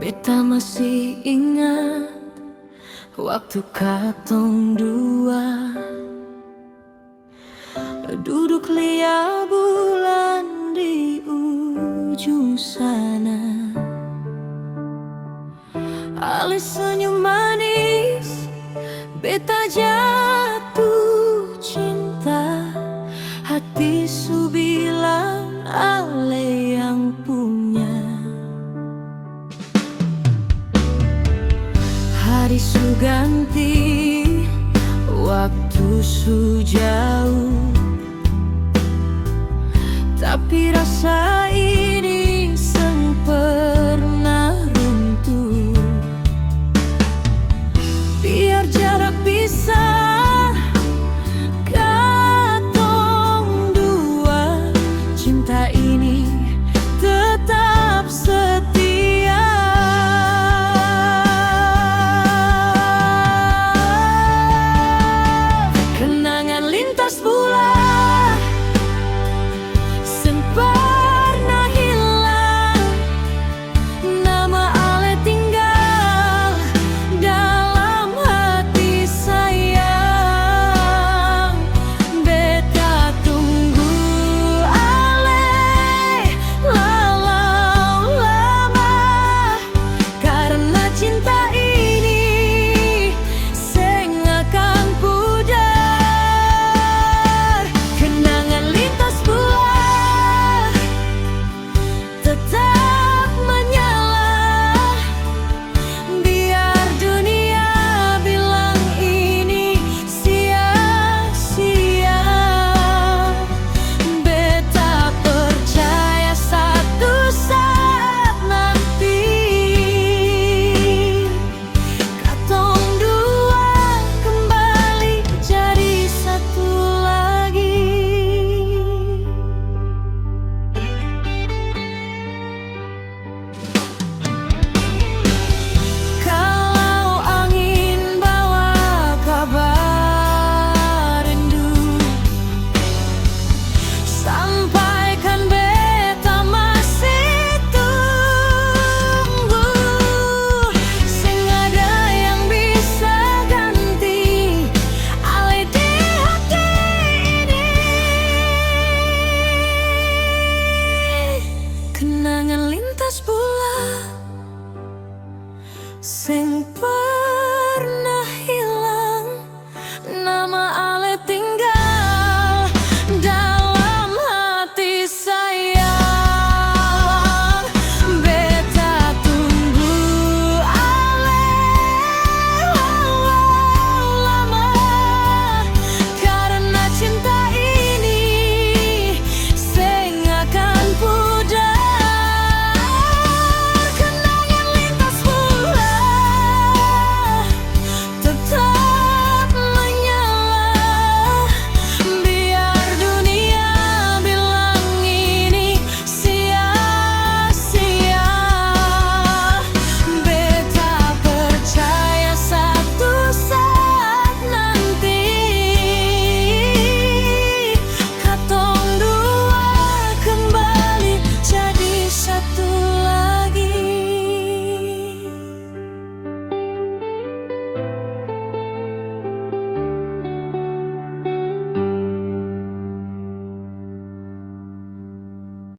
Beta masih ingat waktu katong dua duduk liat bulan di ujung sana. Alis senyum manis, beta jatuh cinta. Hati su bilang ale yang punya. Hari su ganti, waktu su jauh, tapi rasa ini sang pernah runtuh. Biar jarak pisah katong dua, cinta ini tetap setia. Kenangan lintas bulan pernah hilang, nama ale tinggal dalam hati sayang. Beta tunggu ale lalau lama, karena cinta ini seng akan pudar. Kenangan lintas bulan tetap menyala, biar dunia bilang ini sia-sia. Beta percaya satu saat nanti katong dua kembali jadi satu lagi. Kalau angin bawa kabar rindu, sampaikan beta masih tunggu. Seng ada yang bisa ganti ale di hati ini. Kenangan lintas bulan seng pernah hilang, nama ale tinggal dalam hati saya.